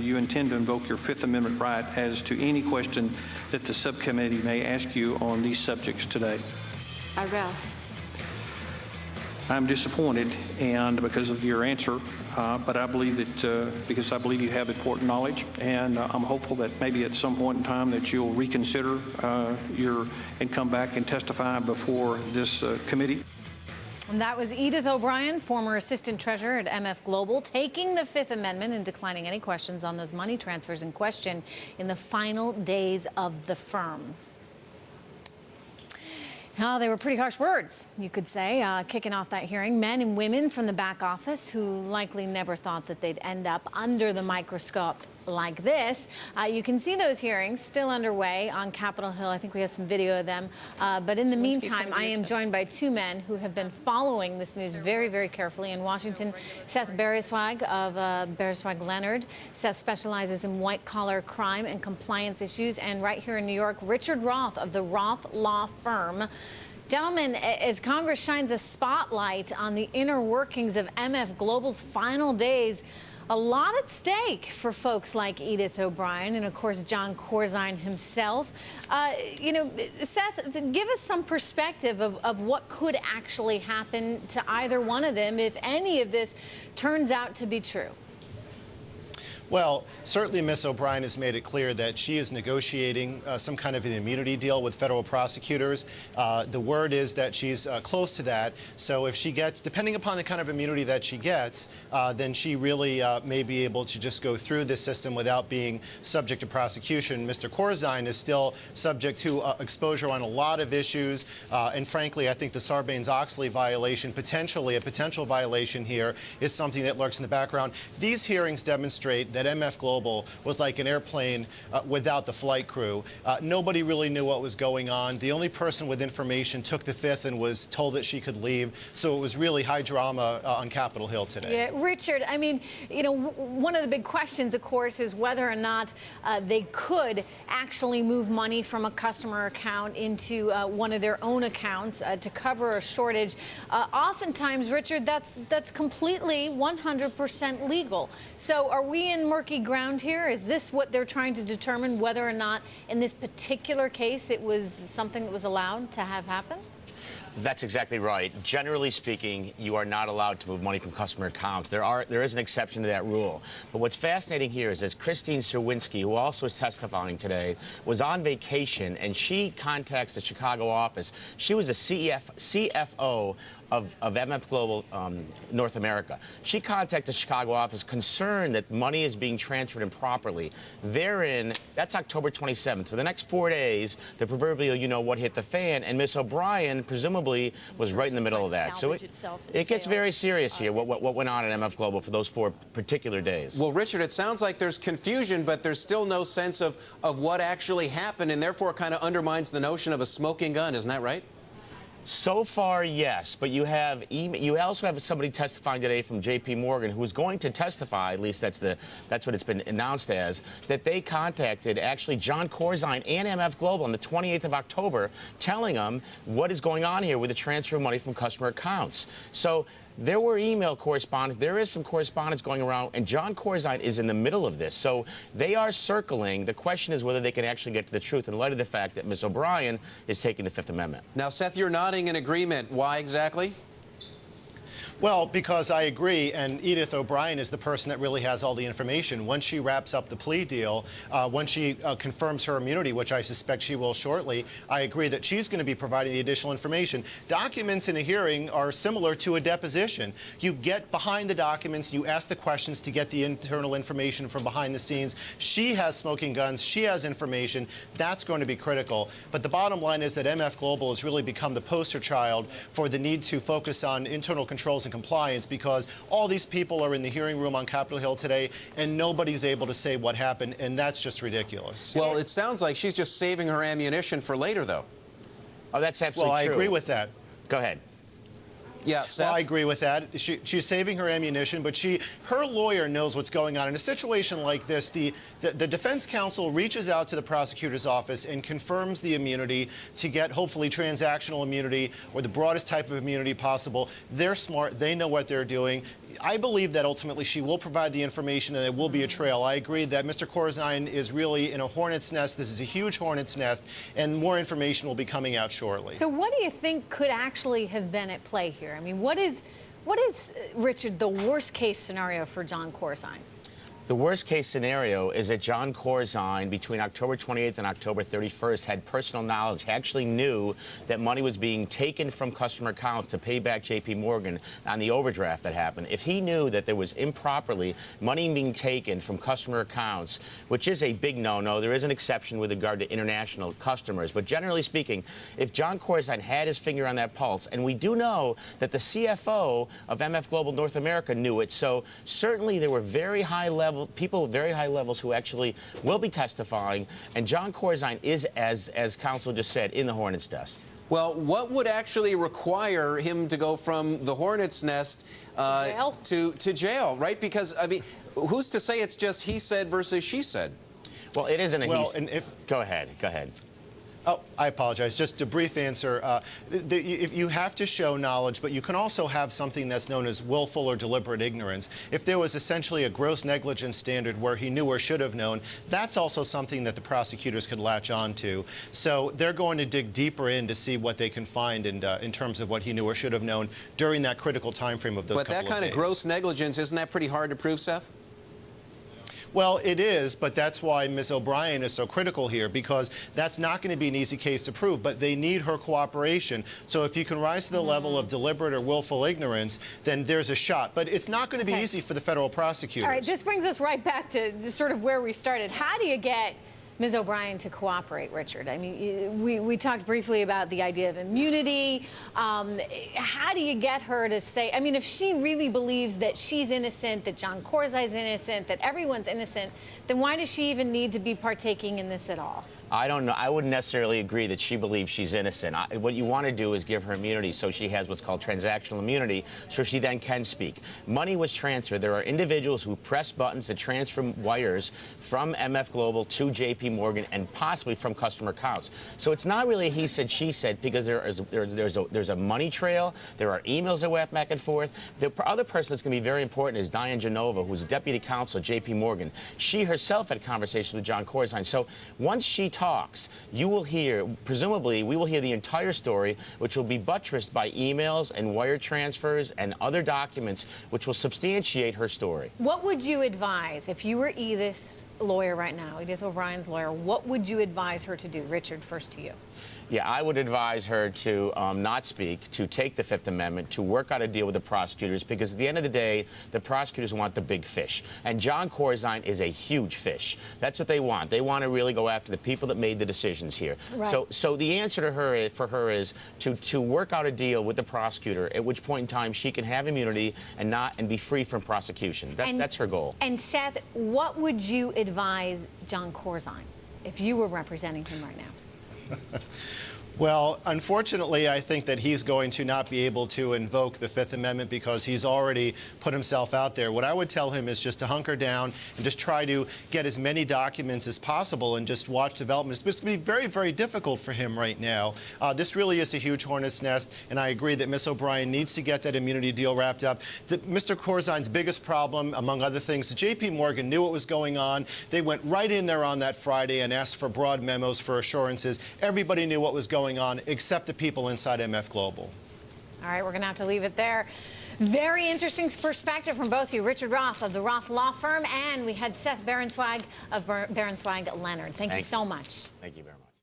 you intend to invoke your Fifth Amendment right as to any question that the subcommittee may ask you on these subjects today? I will. I'm disappointed and because of your answer, but I believe that because I believe you have important knowledge, and I'm hopeful that maybe at some point in time that you'll reconsider and come back and testify before this committee. And that was Edith O'Brien, former assistant treasurer at MF Global, taking the Fifth Amendment and declining any questions on those money transfers in question in the final days of the firm. Oh, they were pretty harsh words, you could say, kicking off that hearing. Men and women from the back office who likely never thought that they'd end up under the microscope like this. You can see those hearings still underway on Capitol Hill. I think we have some video of them. But in the meantime, I am joined by two men who have been following this news very, very carefully. In Washington, Seth Bereswag of Bereswag Leonard. Seth specializes in white-collar crime and compliance issues. And right here in New York, Richard Roth of the Roth Law Firm. Gentlemen, as Congress shines a spotlight on the inner workings of MF Global's final days, a lot at stake for folks like Edith O'Brien and, of course, Jon Corzine himself. Seth, give us some perspective of what could actually happen to either one of them if any of this turns out to be true. Well, certainly Ms. O'Brien has made it clear that she is negotiating some kind of an immunity deal with federal prosecutors. The word is that she's close to that. So if she gets, depending upon the kind of immunity that she gets, then she really may be able to just go through this system without being subject to prosecution. Mr. Corzine is still subject to exposure on a lot of issues. And frankly, I think the Sarbanes-Oxley violation, potentially a potential violation here, is something that lurks in the background. These hearings demonstrate that MF Global was like an airplane without the flight crew. Nobody really knew what was going on. The only person with information took the Fifth and was told that she could leave. So it was really high drama on Capitol Hill today. Yeah, Richard, I mean, one of the big questions, of course, is whether or not they could actually move money from a customer account into one of their own accounts to cover a shortage. Oftentimes, Richard, that's completely 100% legal. So are we in murky ground here? Is this what they're trying to determine, whether or not in this particular case it was something that was allowed to have happen? That's exactly right. Generally speaking, you are not allowed to move money from customer accounts. There is an exception to that rule. But what's fascinating here is that Christine Serwinski, who also is testifying today, was on vacation, and she contacts the Chicago office. She was the CFO of MF Global North America. She contacted the Chicago office concerned that money is being transferred improperly. That's October 27th. For the next 4 days, the proverbial what hit the fan, and Ms. O'Brien presumably was right in the middle of that. So it gets very serious here, what went on at MF Global for those 4 particular days. Well, Richard, it sounds like there's confusion, but there's still no sense of what actually happened, and therefore it kind of undermines the notion of a smoking gun. Isn't that right? So far, yes, but you also have somebody testifying today from J.P. Morgan who is going to testify, at least that's what it's been announced as, that they contacted actually Jon Corzine and MF Global on the 28th of October, telling them what is going on here with the transfer of money from customer accounts. So there were email correspondence. There is some correspondence going around, and Jon Corzine is in the middle of this. So they are circling. The question is whether they can actually get to the truth in light of the fact that Ms. O'Brien is taking the Fifth Amendment. Now, Seth, you're nodding in agreement. Why exactly? Well, because I agree, and Edith O'Brien is the person that really has all the information. Once she wraps up the plea deal, once she confirms her immunity, which I suspect she will shortly, I agree that she's going to be providing the additional information. Documents in a hearing are similar to a deposition. You get behind the documents, you ask the questions to get the internal information from behind the scenes. She has smoking guns, she has information. That's going to be critical. But the bottom line is that MF Global has really become the poster child for the need to focus on internal controls and compliance, because all these people are in the hearing room on Capitol Hill today and nobody's able to say what happened, and that's just ridiculous. Well, it sounds like she's just saving her ammunition for later, though. Oh, that's absolutely true. Well, I agree with that. Go ahead. Yeah, Seth? Well, I agree with that. She's saving her ammunition, but her lawyer knows what's going on. In a situation like this, the defense counsel reaches out to the prosecutor's office and confirms the immunity to get, hopefully, transactional immunity or the broadest type of immunity possible. They're smart. They know what they're doing. I believe that ultimately she will provide the information and there will be a trail. I agree that Mr. Corzine is really in a hornet's nest. This is a huge hornet's nest, and more information will be coming out shortly. So what do you think could actually have been at play here? I mean, what is Richard, the worst case scenario for John Corzine? The worst case scenario is that John Corzine, between October 28th and October 31st, had personal knowledge, actually knew that money was being taken from customer accounts to pay back J.P. Morgan on the overdraft that happened. If he knew that there was improperly money being taken from customer accounts, which is a big no-no, there is an exception with regard to international customers. But generally speaking, if John Corzine had his finger on that pulse, and we do know that the CFO of MF Global North America knew it, so certainly there were very high-level people with very high levels who actually will be testifying, and John Corzine is, as counsel just said, in the hornet's nest. Well, what would actually require him to go from the hornet's nest to jail, right? Because, I mean, who's to say it's just he said versus she said? Well, it isn't a Well, he. and if Go ahead. Oh, I apologize. Just a brief answer. If you have to show knowledge, but you can also have something that's known as willful or deliberate ignorance. If there was essentially a gross negligence standard where he knew or should have known, that's also something that the prosecutors could latch on to. So they're going to dig deeper in to see what they can find in terms of what he knew or should have known during that critical time frame of those couple of days. But that kind of gross negligence, isn't that pretty hard to prove, Seth? Well, it is, but that's why Ms. O'Brien is so critical here, because that's not going to be an easy case to prove, but they need her cooperation. So if you can rise to the level of deliberate or willful ignorance, then there's a shot. But it's not going to be easy for the federal prosecutors. All right, this brings us right back to sort of where we started. How do you get Ms. O'Brien to cooperate, Richard? I mean, we talked briefly about the idea of immunity. How do you get her to say, I mean, if she really believes that she's innocent, that John Corzine's innocent, that everyone's innocent, then why does she even need to be partaking in this at all? I don't know. I wouldn't necessarily agree that she believes she's innocent. What you want to do is give her immunity so she has what's called transactional immunity, so she then can speak. Money was transferred. There are individuals who press buttons to transfer wires from MF Global to J.P. Morgan and possibly from customer accounts. So it's not really a he said, she said, because there's a money trail. There are emails that went back and forth. The other person that's going to be very important is Diane Genova, who's deputy counsel at J.P. Morgan. She herself had conversations with John Corzine. So once she talks, you will hear, presumably, we will hear the entire story, which will be buttressed by emails and wire transfers and other documents, which will substantiate her story. What would you advise if you were Edith's lawyer right now, Edith O'Brien's lawyer? What would you advise her to do? Richard, first to you. Yeah, I would advise her to not speak, to take the Fifth Amendment, to work out a deal with the prosecutors, because at the end of the day, the prosecutors want the big fish. And John Corzine is a huge fish. That's what they want. They want to really go after the people that made the decisions here. Right. So the answer to her for her is to work out a deal with the prosecutor, at which point in time she can have immunity and be free from prosecution. That's her goal. And Seth, what would you advise John Corzine if you were representing him right now? Well, unfortunately, I think that he's going to not be able to invoke the Fifth Amendment because he's already put himself out there. What I would tell him is just to hunker down and just try to get as many documents as possible and just watch developments. It's going to be very, very difficult for him right now. This really is a huge hornet's nest, and I agree that Ms. O'Brien needs to get that immunity deal wrapped up. Mr. Corzine's biggest problem, among other things, J.P. Morgan knew what was going on. They went right in there on that Friday and asked for broad memos for assurances. Everybody knew what was going on except the people inside MF Global. All right, we're going to have to leave it there. Very interesting perspective from both of you. Richard Roth of the Roth Law Firm, and we had Seth Berenswag of Berenswag Leonard. Thank you so much. Thank you very much.